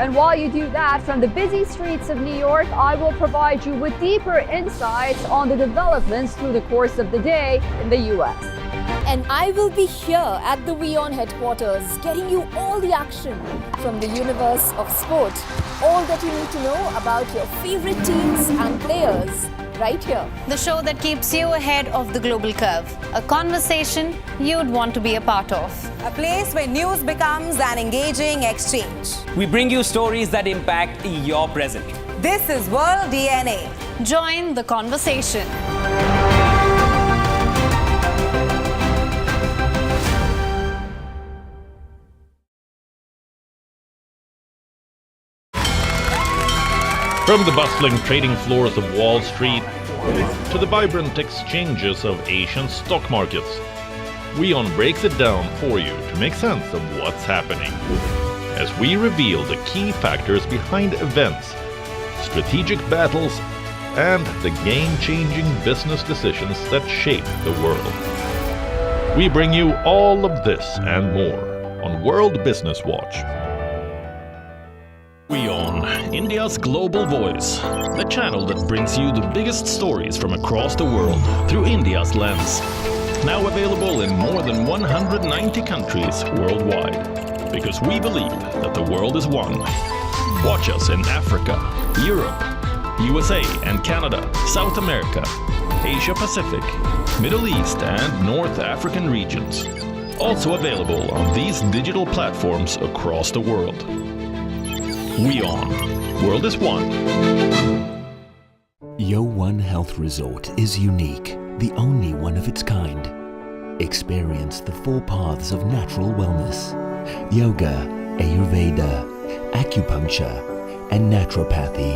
And while you do that, from the busy streets of New York, I will provide you with deeper insights on the developments through the course of the day in the US. And I will be here at the WION headquarters, getting you all the action from the universe of sport. All that you need to know about your favorite teams and players, right here. The show that keeps you ahead of the global curve. A conversation you'd want to be a part of. A place where news becomes an engaging exchange. We bring you stories that impact your present. This is World DNA. Join the conversation. From the bustling trading floors of Wall Street to the vibrant exchanges of Asian stock markets, WION breaks it down for you to make sense of what's happening, as we reveal the key factors behind events, strategic battles, and the game-changing business decisions that shape the world. We bring you all of this and more on World Business Watch. WION, India's global voice, the channel that brings you the biggest stories from across the world through India's lens. Now available in more than 190 countries worldwide, because we believe that the world is one. Watch us in Africa, Europe, USA and Canada, South America, Asia Pacific, Middle East and North African regions. Also available on these digital platforms across the world. WION. World is one. WION Health Resort is unique, the only one of its kind. Experience the 4 paths of natural wellness: yoga, Ayurveda, acupuncture, and naturopathy.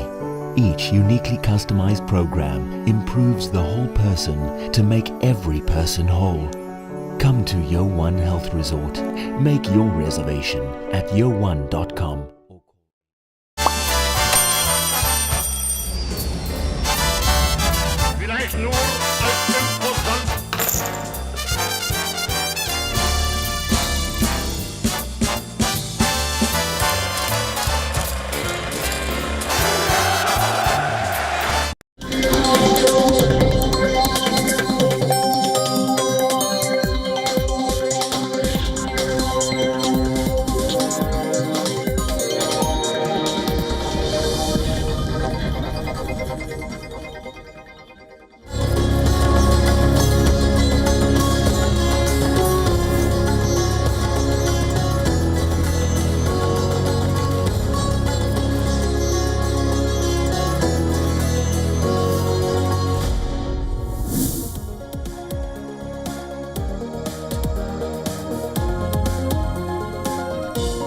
Each uniquely customized program improves the whole person to make every person whole. Come to WION Health Resort. Make your reservation at wion.com.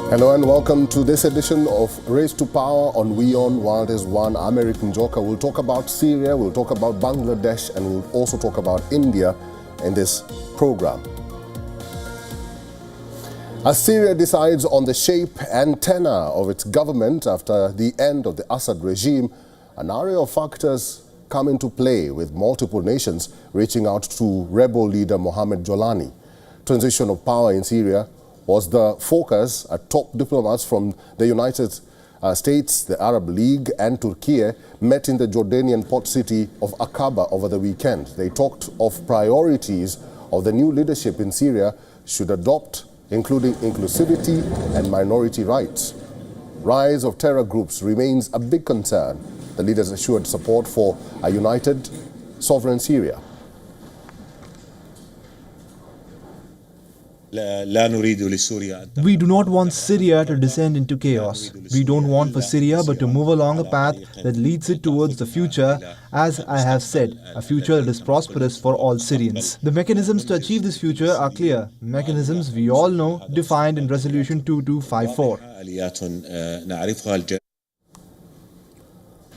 Hello and welcome to this edition of Race to Power on WION World is One. I'm Eric Njoka. We'll talk about Syria, we'll talk about Bangladesh, and we'll also talk about India in this program. As Syria decides on the shape and tenor of its government after the end of the Assad regime, an array of factors come into play, with multiple nations reaching out to rebel leader Mohammed Jolani. Transition of power in Syria was the focus at top diplomats from the United States, the Arab League and Turkey met in the Jordanian port city of Aqaba over the weekend. They talked of priorities of the new leadership in Syria should adopt, including inclusivity and minority rights. Rise of terror groups remains a big concern. The leaders assured support for a united, sovereign Syria. We do not want Syria to descend into chaos. We don't want for Syria but to move along a path that leads it towards the future, as I have said, a future that is prosperous for all Syrians. The mechanisms to achieve this future are clear. Mechanisms we all know, defined in Resolution 2254.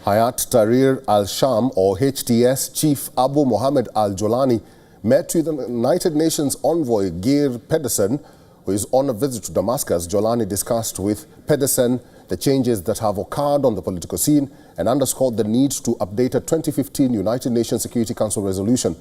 Hayat Tahrir al-Sham, or HTS, Chief Abu Mohammed al-Jolani met with the United Nations envoy Geir Pedersen, who is on a visit to Damascus. Jolani discussed with Pedersen the changes that have occurred on the political scene and underscored the need to update a 2015 United Nations Security Council resolution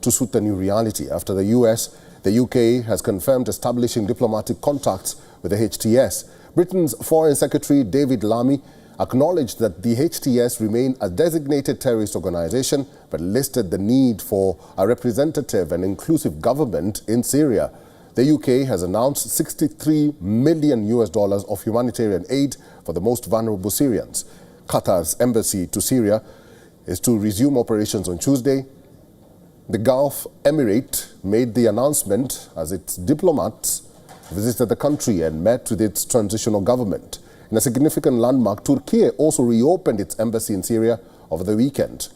to suit the new reality. After the US, the UK has confirmed establishing diplomatic contacts with the HTS. Britain's Foreign Secretary David Lammy acknowledged that the HTS remain a designated terrorist organization, but listed the need for a representative and inclusive government in Syria. The UK has announced $63 million of humanitarian aid for the most vulnerable Syrians. Qatar's embassy to Syria is to resume operations on Tuesday. The Gulf Emirate made the announcement as its diplomats visited the country and met with its transitional government. In a significant landmark, Turkey also reopened its embassy in Syria over the weekend.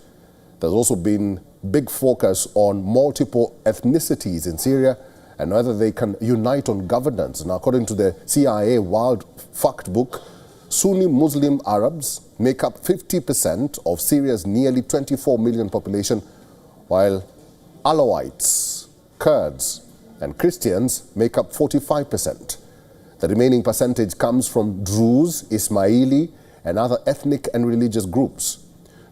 There's also been big focus on multiple ethnicities in Syria and whether they can unite on governance. And according to the CIA World Factbook, Sunni Muslim Arabs make up 50% of Syria's nearly 24 million population, while Alawites, Kurds, and Christians make up 45%. The remaining percentage comes from Druze, Ismaili, and other ethnic and religious groups.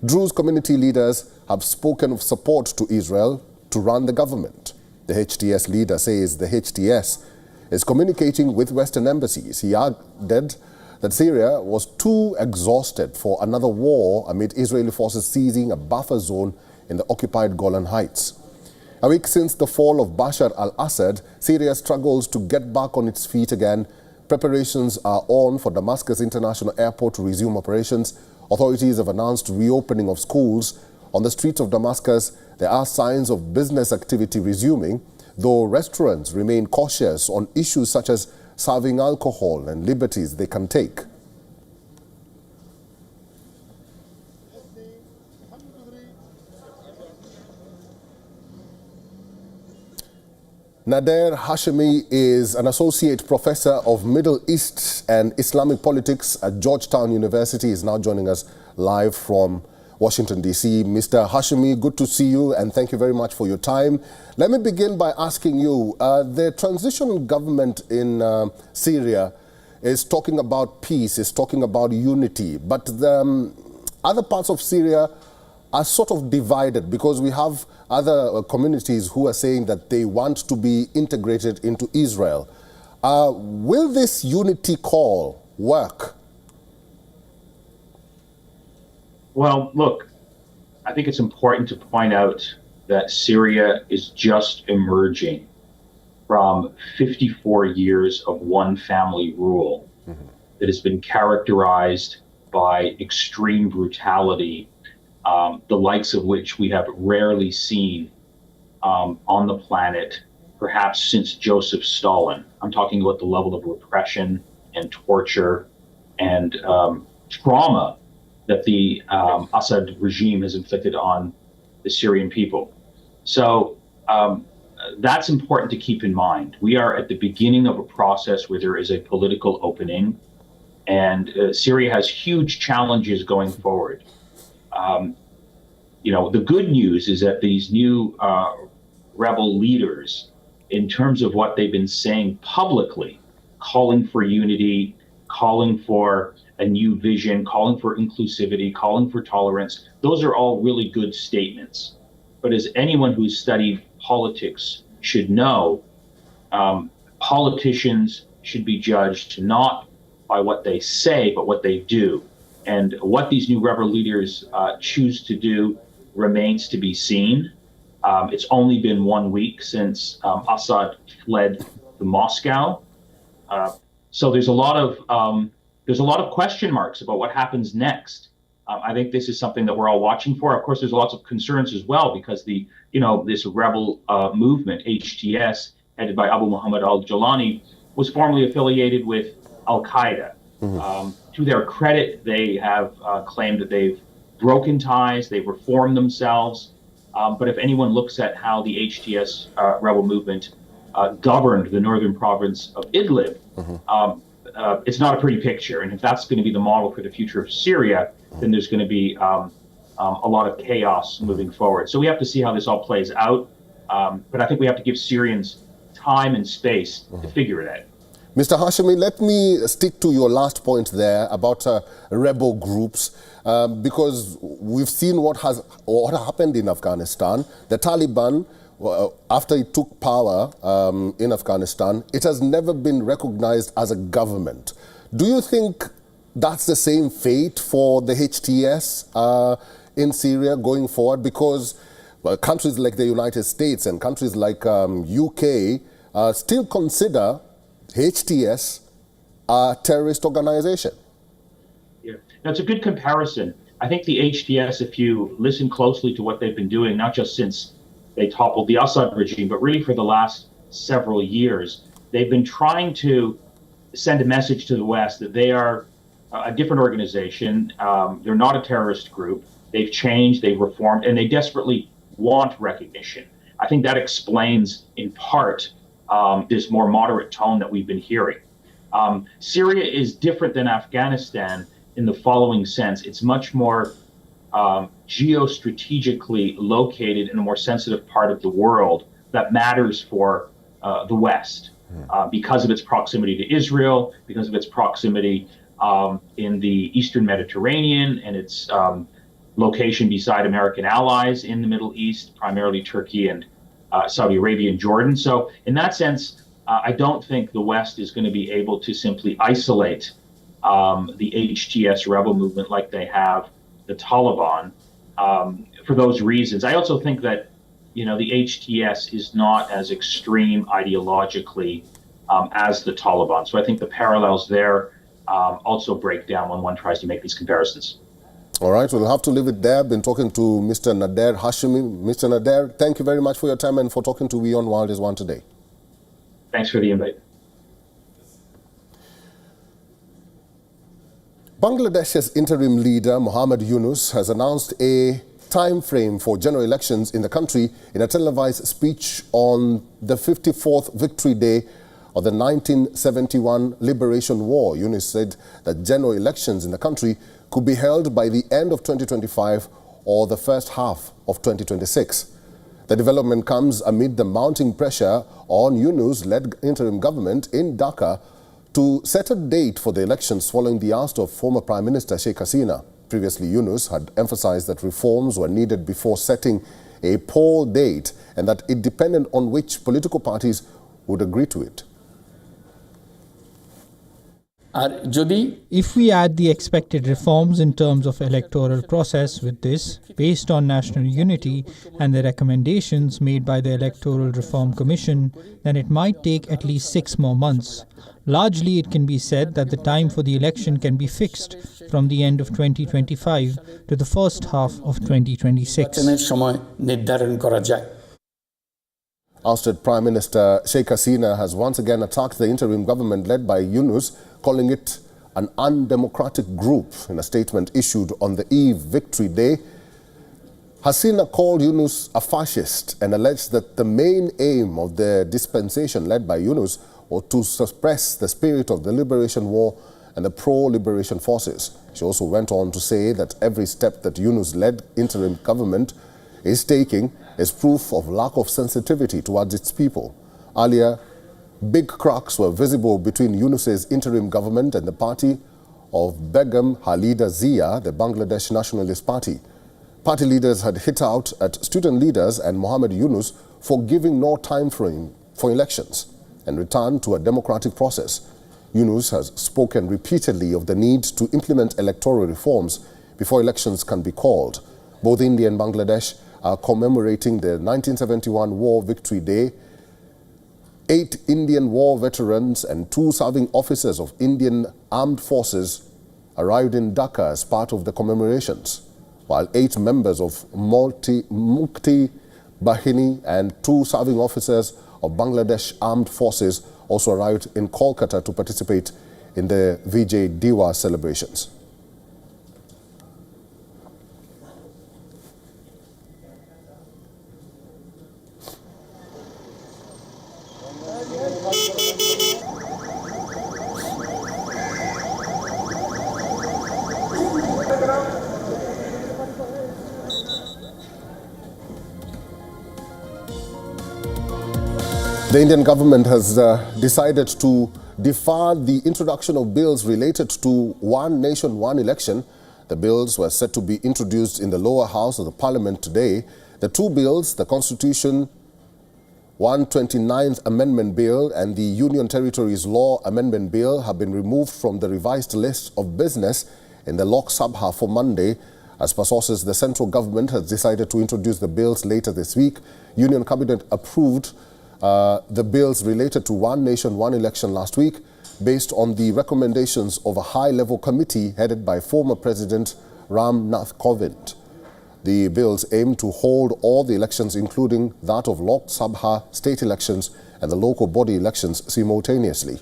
Druze community leaders have spoken of support to Israel to run the government. The HTS leader says the HTS is communicating with Western embassies. He added that Syria was too exhausted for another war amid Israeli forces seizing a buffer zone in the occupied Golan Heights. A week since the fall of Bashar al-Assad, Syria struggles to get back on its feet again. Preparations are on for Damascus International Airport to resume operations. Authorities have announced reopening of schools. On the streets of Damascus, there are signs of business activity resuming, though restaurants remain cautious on issues such as serving alcohol and liberties they can take. Nader Hashemi is an associate professor of Middle East and Islamic politics at Georgetown University. He is now joining us live from Washington, D.C. Mr. Hashemi, good to see you and thank you very much for your time. Let me begin by asking you, the transitional government in Syria is talking about peace, is talking about unity, but the other parts of Syria are sort of divided because we have other communities who are saying that they want to be integrated into Israel. Will this unity call work? Well, look, I think it's important to point out that Syria is just emerging from 54 years of one family rule that has been characterized by extreme brutality, the likes of which we have rarely seen on the planet, perhaps since Joseph Stalin. I'm talking about the level of repression and torture and trauma that the Assad regime has inflicted on the Syrian people. So that's important to keep in mind. We are at the beginning of a process where there is a political opening, and Syria has huge challenges going forward. You know, the good news is that these new rebel leaders, in terms of what they've been saying publicly, calling for unity, calling for a new vision, calling for inclusivity, calling for tolerance, those are all really good statements. But as anyone who's studied politics should know, politicians should be judged not by what they say, but what they do. And what these new rebel leaders choose to do remains to be seen. It's only been 1 week since Assad fled to Moscow. So there's a lot of question marks about what happens next. I think this is something that we're all watching for. Of course, there's lots of concerns as well because this rebel movement, HTS, headed by Abu Muhammad al-Jawlani, was formerly affiliated with Al-Qaeda. To their credit, they have claimed that they've broken ties, they've reformed themselves. But if anyone looks at how the HTS rebel movement governed the northern province of Idlib, it's not a pretty picture. And if that's going to be the model for the future of Syria, then there's going to be a lot of chaos moving forward. So we have to see how this all plays out. But I think we have to give Syrians time and space to figure it out. Mr. Hashemi, let me stick to your last point there about rebel groups, because we've seen what happened in Afghanistan. The Taliban, after it took power in Afghanistan, it has never been recognized as a government. Do you think that's the same fate for the HTS in Syria going forward? Because countries like the United States and countries like UK still consider HTS a terrorist organization. Yeah, that's a good comparison. I think the HTS, if you listen closely to what they've been doing, not just since they toppled the Assad regime, but really for the last several years, they've been trying to send a message to the West that they are a different organization. They're not a terrorist group. They've changed, they've reformed, and they desperately want recognition. I think that explains, in part, this more moderate tone that we've been hearing. Syria is different than Afghanistan in the following sense. It's much more geostrategically located in a more sensitive part of the world that matters for the West because of its proximity to Israel, because of its proximity in the Eastern Mediterranean and its location beside American allies in the Middle East, primarily Turkey and Saudi Arabia and Jordan. So in that sense, I don't think the West is going to be able to simply isolate the HTS rebel movement like they have the Taliban for those reasons. I also think that, the HTS is not as extreme ideologically as the Taliban. So I think the parallels there also break down when one tries to make these comparisons. All right, we'll have to leave it there. Been talking to Mr. Nader Hashimi. Mr. Nader, thank you very much for your time and for talking to WION World is One today. Thanks for the invite. Bangladesh's interim leader, Mohamed Yunus, has announced a time frame for general elections in the country in a televised speech on the 54th Victory Day of the 1971 Liberation War. Yunus said that general elections in the country could be held by the end of 2025 or the first half of 2026. The development comes amid the mounting pressure on Yunus-led interim government in Dhaka to set a date for the elections following the ouster of former Prime Minister Sheikh Hasina. Previously, Yunus had emphasized that reforms were needed before setting a poll date and that it depended on which political parties would agree to it. If we add the expected reforms in terms of electoral process with this, based on national unity and the recommendations made by the Electoral Reform Commission, then it might take at least 6 more months. Largely, it can be said that the time for the election can be fixed from the end of 2025 to the first half of 2026. Ousted Prime Minister Sheikh Hasina has once again attacked the interim government led by Yunus, calling it an undemocratic group. In a statement issued on the eve Victory Day, Hasina called Yunus a fascist and alleged that the main aim of the dispensation led by Yunus was to suppress the spirit of the liberation war and the pro-liberation forces. She also went on to say that every step that Yunus-led interim government is taking is proof of lack of sensitivity towards its people. Earlier, big cracks were visible between Yunus's interim government and the party of Begum Khalida Zia, the Bangladesh Nationalist Party. Party leaders had hit out at student leaders and Mohamed Yunus for giving no time frame for elections and return to a democratic process. Yunus has spoken repeatedly of the need to implement electoral reforms before elections can be called. Both India and Bangladesh are commemorating the 1971 War Victory Day. 8 Indian war veterans and 2 serving officers of Indian Armed Forces arrived in Dhaka as part of the commemorations, while 8 members of Mukti Bahini and 2 serving officers of Bangladesh Armed Forces also arrived in Kolkata to participate in the Vijay Diwa celebrations. The Indian government has decided to defer the introduction of bills related to One Nation, One Election. The bills were set to be introduced in the lower house of the parliament today. The 2 bills, the Constitution 129th Amendment Bill and the Union Territories Law Amendment Bill have been removed from the revised list of business in the Lok Sabha for Monday. As per sources, the central government has decided to introduce the bills later this week. Union Cabinet approved the bills related to One Nation, One Election last week based on the recommendations of a high-level committee headed by former President Ram Nath Kovind. The bills aim to hold all the elections, including that of Lok Sabha, state elections and the local body elections simultaneously.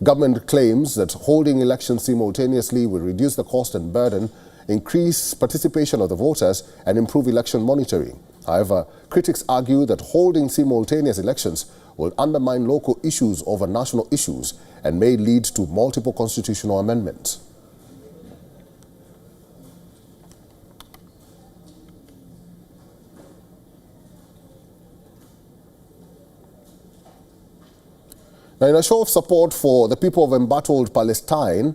Government claims that holding elections simultaneously will reduce the cost and burden, increase participation of the voters and improve election monitoring. However, critics argue that holding simultaneous elections will undermine local issues over national issues and may lead to multiple constitutional amendments. Now, in a show of support for the people of embattled Palestine,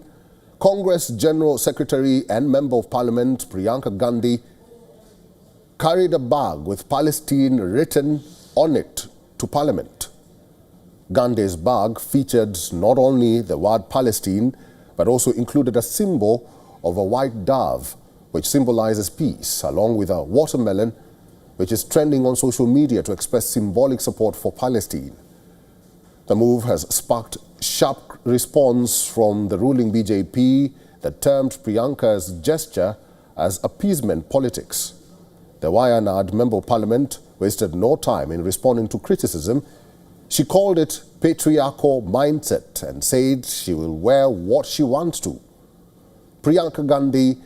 Congress General Secretary and Member of Parliament Priyanka Gandhi carried a bag with Palestine written on it to Parliament. Gandhi's bag featured not only the word Palestine, but also included a symbol of a white dove, which symbolizes peace, along with a watermelon, which is trending on social media to express symbolic support for Palestine. The move has sparked sharp response from the ruling BJP that termed Priyanka's gesture as appeasement politics. The Wayanad Member of Parliament wasted no time in responding to criticism. She called it patriarchal mindset and said she will wear what she wants to. Priyanka Gandhi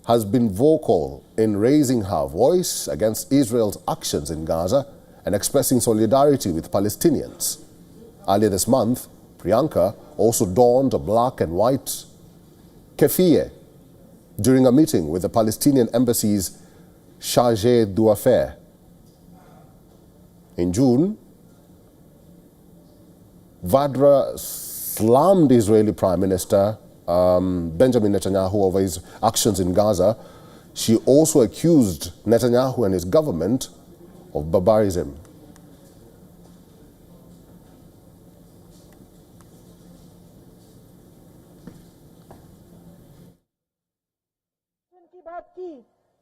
has been vocal in raising her voice against Israel's actions in Gaza and expressing solidarity with Palestinians. Earlier this month, Priyanka also donned a black and white keffiyeh during a meeting with the Palestinian embassy's chargé d'affaires. In June, Vadra slammed Israeli Prime Minister Benjamin Netanyahu over his actions in Gaza. She also accused Netanyahu and his government of barbarism.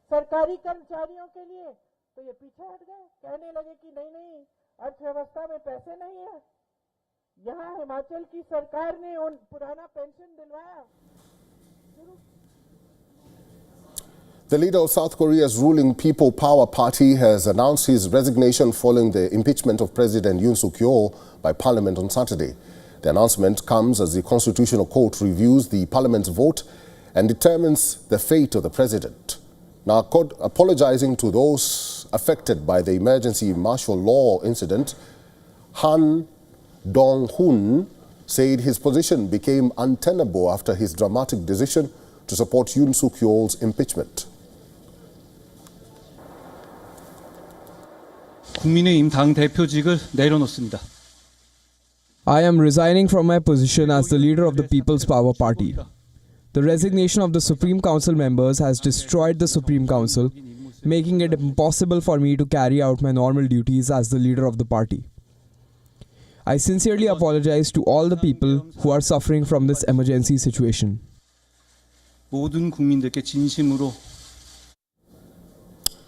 सरकारी कर्मचारियों के लिए तो ये पीछे हट गए, कहने लगे कि नहीं अर्थव्यवस्था में पैसे नहीं है। यहाँ हिमाचल की सरकार ने उन पुराना पेंशन दिलवाया। The leader of South Korea's ruling People Power Party has announced his resignation following the impeachment of President Yoon Suk-yeol by Parliament on Saturday. The announcement comes as the Constitutional Court reviews the Parliament's vote and determines the fate of the president. Now, apologizing to those affected by the emergency martial law incident, Han Dong-hoon said his position became untenable after his dramatic decision to support Yoon Suk-yeol's impeachment. 국민의힘 당 대표직을 내려놓습니다. I am resigning from my position as the leader of the People's Power Party. The resignation of the Supreme Council members has destroyed the Supreme Council, making it impossible for me to carry out my normal duties as the leader of the party. I sincerely apologize to all the people who are suffering from this emergency situation. 모든 국민들께 진심으로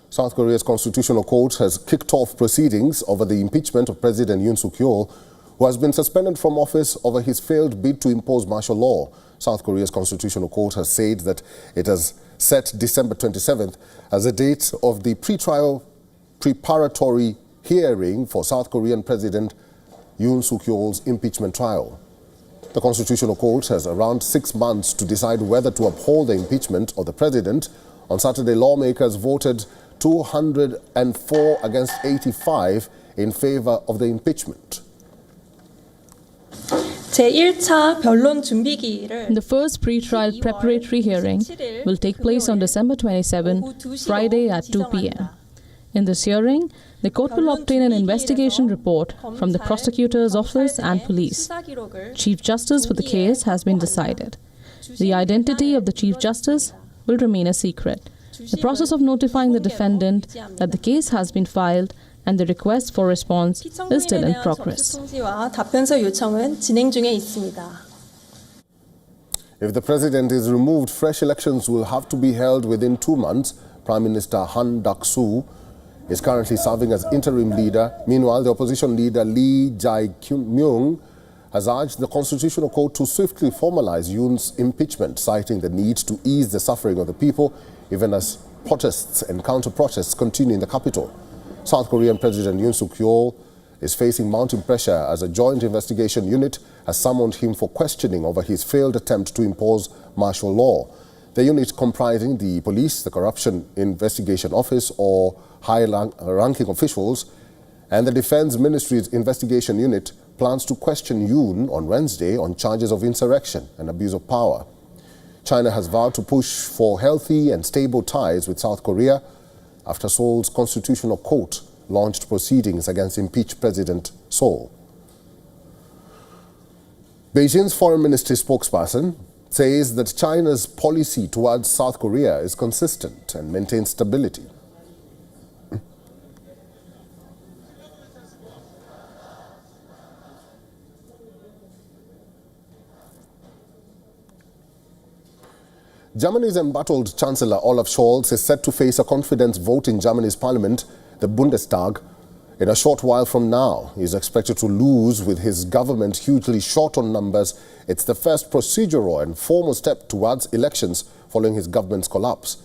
South Korea's Constitutional Court has kicked off proceedings over the impeachment of President Yoon Suk-yeol, who has been suspended from office over his failed bid to impose martial law. South Korea's Constitutional Court has said that it has set December 27th as the date of the pre-trial preparatory hearing for South Korean President Yoon Suk-yeol's impeachment trial. The Constitutional Court has around 6 months to decide whether to uphold the impeachment of the president. On Saturday, lawmakers voted 204 against 85 in favor of the impeachment. The first pre-trial preparatory hearing will take place on December 27, Friday at 2 p.m. In this hearing, the court will obtain an investigation report from the prosecutor's office and police. Chief Justice for the case has been decided. The identity of the Chief Justice will remain a secret. The process of notifying the defendant that the case has been filed and the request for response is still in progress. If the president is removed, fresh elections will have to be held within 2 months. Prime Minister Han Duck-soo is currently serving as interim leader. Meanwhile, the opposition leader Lee Jae-myung has urged the Constitutional Court to swiftly formalize Yoon's impeachment, citing the need to ease the suffering of the people, even as protests and counter-protests continue in the capital. South Korean President Yoon Suk-yeol is facing mounting pressure as a joint investigation unit has summoned him for questioning over his failed attempt to impose martial law. The unit, comprising the police, the Corruption Investigation Office or high-ranking officials, and the Defense Ministry's investigation unit, plans to question Yoon on Wednesday on charges of insurrection and abuse of power. China has vowed to push for healthy and stable ties with South Korea after Seoul's Constitutional Court launched proceedings against impeached President Seoul. Beijing's Foreign Ministry spokesperson says that China's policy towards South Korea is consistent and maintains stability. Germany's embattled Chancellor Olaf Scholz is set to face a confidence vote in Germany's parliament, the Bundestag, in a short while from now. He is expected to lose, with his government hugely short on numbers. It's the first procedural and formal step towards elections following his government's collapse.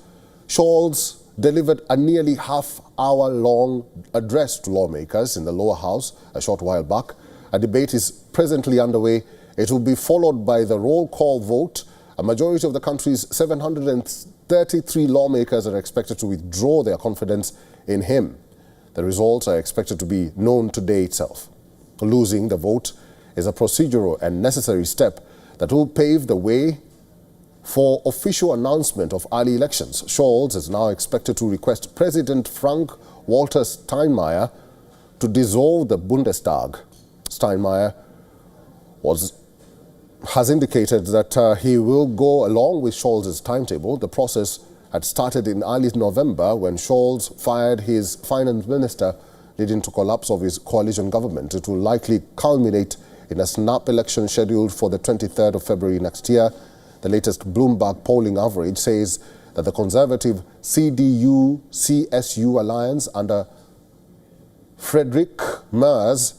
Scholz delivered a nearly half-hour-long address to lawmakers in the lower house a short while back. A debate is presently underway. It will be followed by the roll call vote. A majority of the country's 733 lawmakers are expected to withdraw their confidence in him. The results are expected to be known today itself. Losing the vote is a procedural and necessary step that will pave the way for official announcement of early elections. Scholz is now expected to request President Frank-Walter Steinmeier to dissolve the Bundestag. Steinmeier has indicated that he will go along with Scholz's timetable. The process had started in early November when Scholz fired his finance minister, leading to collapse of his coalition government. It will likely culminate in a snap election scheduled for the 23rd of February next year. The latest Bloomberg polling average says that the conservative CDU-CSU alliance under Friedrich Merz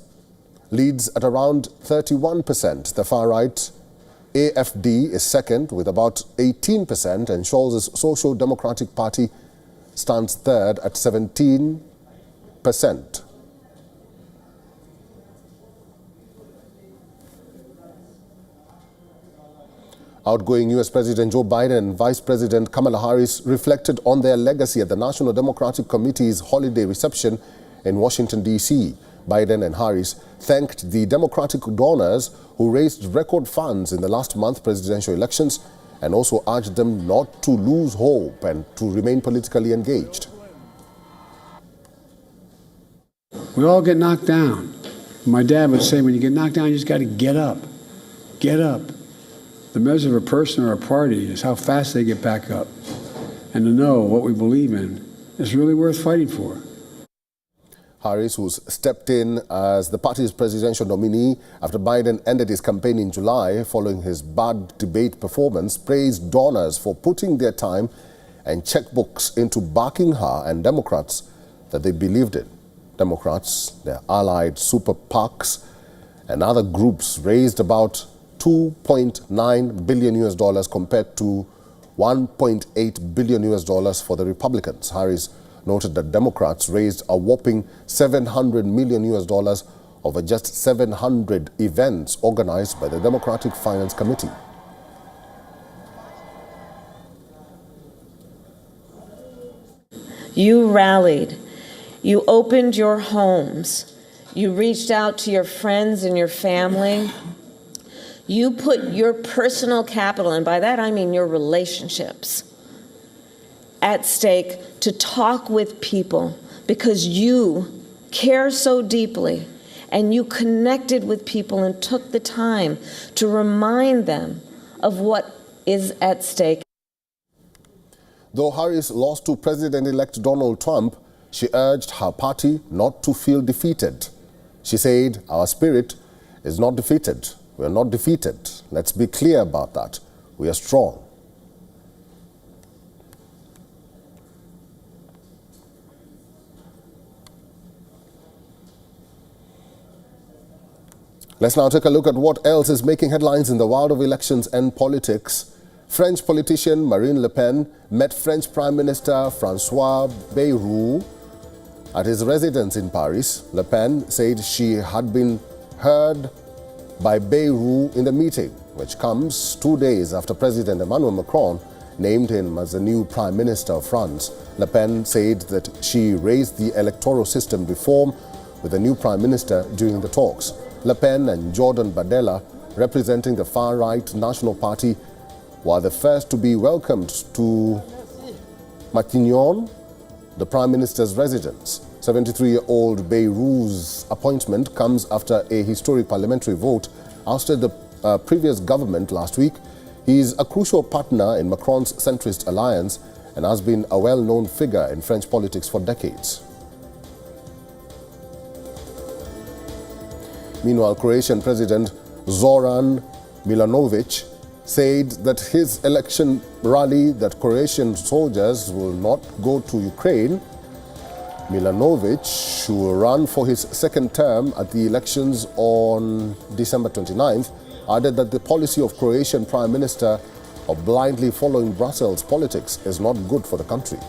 leads at around 31%. The far-right AfD is second with about 18%, and Scholz's Social Democratic Party stands third at 17%. Outgoing U.S. President Joe Biden and Vice President Kamala Harris reflected on their legacy at the National Democratic Committee's holiday reception in Washington, D.C. Biden and Harris thanked the Democratic donors who raised record funds in the last month presidential elections and also urged them not to lose hope and to remain politically engaged. We all get knocked down. My dad would say, when you get knocked down, you just got to get up. Get up. The measure of a person or a party is how fast they get back up. And to know what we believe in is really worth fighting for. Harris, who's stepped in as the party's presidential nominee after Biden ended his campaign in July following his bad debate performance, praised donors for putting their time and checkbooks into backing her and Democrats that they believed in. Democrats, their allied super PACs, and other groups raised about $2.9 billion compared to $1.8 billion for the Republicans. Harris noted that Democrats raised a whopping $700 million over just 700 events organized by the Democratic Finance Committee. You rallied. You opened your homes. You reached out to your friends and your family. You put your personal capital, and by that I mean your relationships, at stake to talk with people because you care so deeply, and you connected with people and took the time to remind them of what is at stake. Though Harris lost to President-elect Donald Trump, she urged her party not to feel defeated. She said, "Our spirit is not defeated. We are not defeated. Let's be clear about that. We are strong." Let's now take a look at what else is making headlines in the world of elections and politics. French politician Marine Le Pen met French Prime Minister François Bayrou at his residence in Paris. Le Pen said she had been heard by Bayrou in the meeting, which comes 2 days after President Emmanuel Macron named him as the new Prime Minister of France. Le Pen said that she raised the electoral system reform with the new Prime Minister during the talks. Le Pen and Jordan Bardella, representing the far-right National Party, were the first to be welcomed to Matignon, the Prime Minister's residence. 73-year-old Bayrou's appointment comes after a historic parliamentary vote ousted the previous government last week. He is a crucial partner in Macron's centrist alliance and has been a well-known figure in French politics for decades. Meanwhile, Croatian President Zoran Milanovic said that his election rally that Croatian soldiers will not go to Ukraine. Milanovic, who will run for his second term at the elections on December 29th, added that the policy of Croatian Prime Minister of blindly following Brussels politics is not good for the country.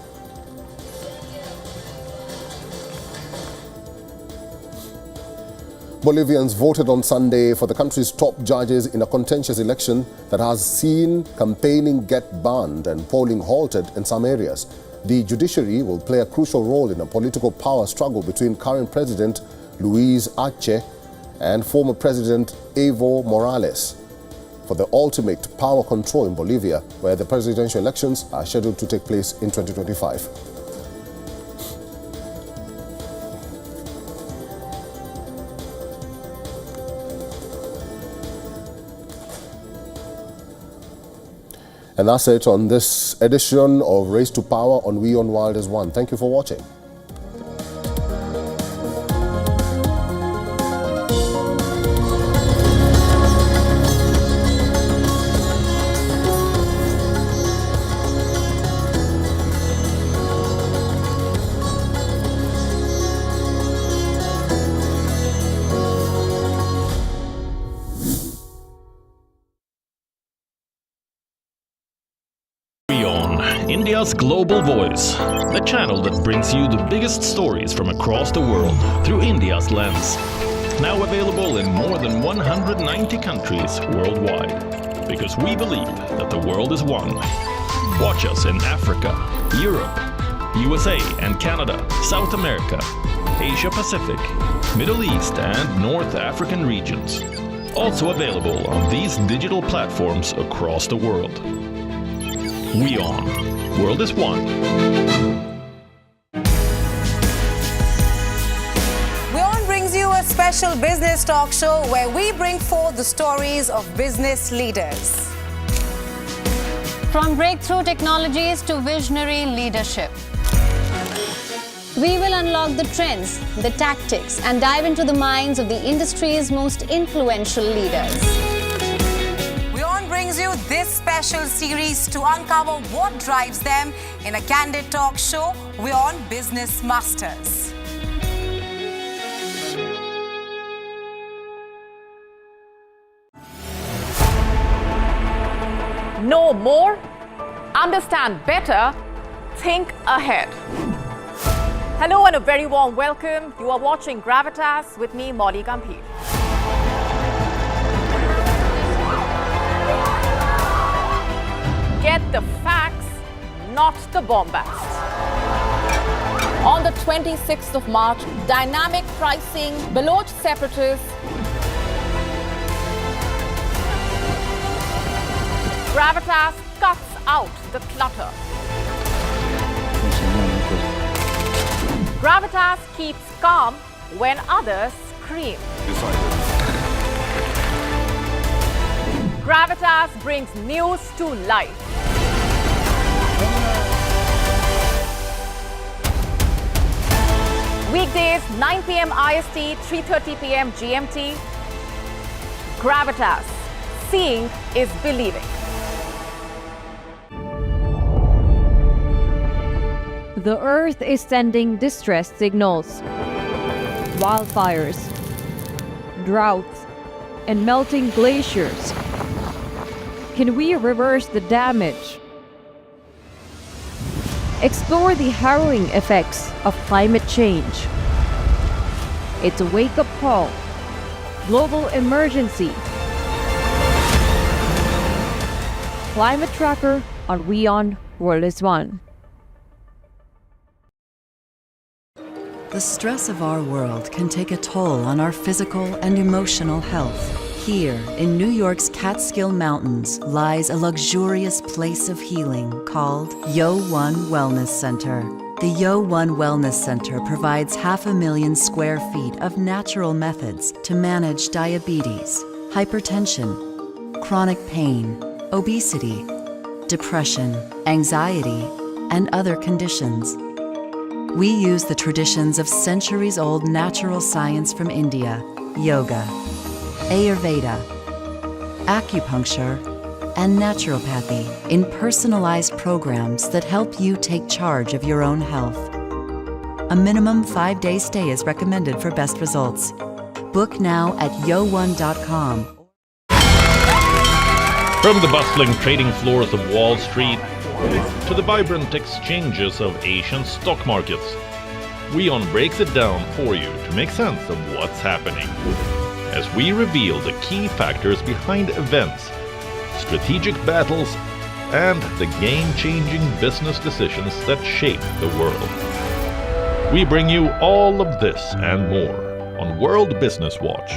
Bolivians voted on Sunday for the country's top judges in a contentious election that has seen campaigning get banned and polling halted in some areas. The judiciary will play a crucial role in a political power struggle between current President Luis Arce and former President Evo Morales for the ultimate power control in Bolivia, where the presidential elections are scheduled to take place in 2025. And that's it on this edition of Race to Power on WION World is One. Thank you for watching. India's global voice, the channel that brings you the biggest stories from across the world through India's lens. Now available in more than 190 countries worldwide. Because we believe that the world is one. Watch us in Africa, Europe, USA and Canada, South America, Asia Pacific, Middle East and North African regions. Also available on these digital platforms across the world. WION. World is One. WION brings you a special business talk show where we bring forth the stories of business leaders. From breakthrough technologies to visionary leadership. We will unlock the trends, the tactics, and dive into the minds of the industry's most influential leaders. WION brings you this special series to uncover what drives them in a candid talk show, WION Business Masters. Know more, understand better, think ahead. Hello and a very warm welcome. You are watching Gravitas with me, Molly Gambhir. Get the facts, not the bombast. On the 26th of March, dynamic pricing, Baloch separatists, Gravitas cuts out the clutter. Gravitas keeps calm when others scream. Gravitas brings news to life. 9 p.m. IST, 3:30 p.m. GMT. Gravitas. Seeing is believing. The Earth is sending distress signals. Wildfires, droughts, and melting glaciers. Can we reverse the damage? Explore the harrowing effects of climate change. It's a wake-up call. Global emergency. Climate Tracker on WION World is One. The stress of our world can take a toll on our physical and emotional health. Here, in New York's Catskill Mountains, lies a luxurious place of healing called WION Wellness Center. The WION Wellness Center provides 500,000 square feet of natural methods to manage diabetes, hypertension, chronic pain, obesity, depression, anxiety, and other conditions. We use the traditions of centuries-old natural science from India, yoga, Ayurveda, acupuncture, and naturopathy in personalized programs that help you take charge of your own health. A minimum 5-day stay is recommended for best results. Book now at yo1.com. From the bustling trading floors of Wall Street to the vibrant exchanges of Asian stock markets, WION breaks it down for you to make sense of what's happening, as we reveal the key factors behind events, strategic battles, and the game-changing business decisions that shape the world. We bring you all of this and more on World Business Watch.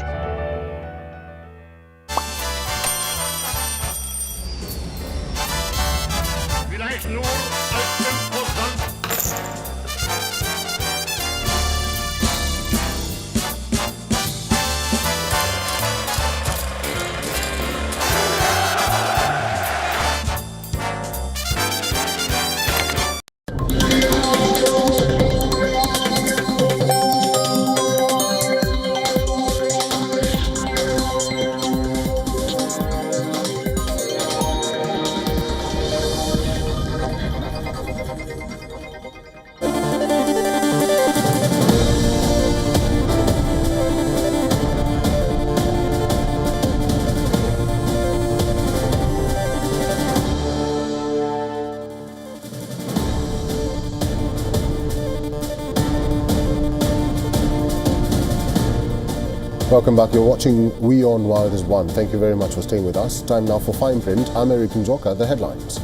Welcome back. You're watching WION World is One. Thank you very much for staying with us. Time now for Fine Print. I'm Eric Njoka. The headlines.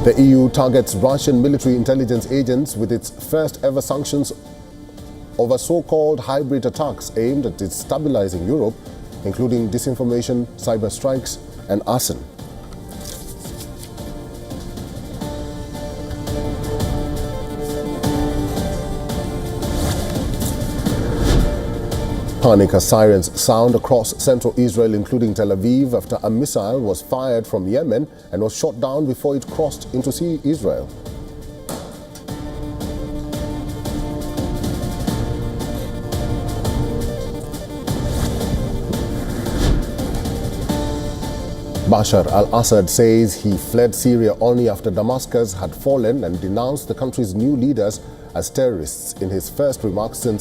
The EU targets Russian military intelligence agents with its first ever sanctions over so-called hybrid attacks aimed at destabilizing Europe, including disinformation, cyber strikes, and arson. Panic as sirens sound across central Israel, including Tel Aviv, after a missile was fired from Yemen and was shot down before it crossed into Israel. Bashar al-Assad says he fled Syria only after Damascus had fallen and denounced the country's new leaders as terrorists in his first remarks since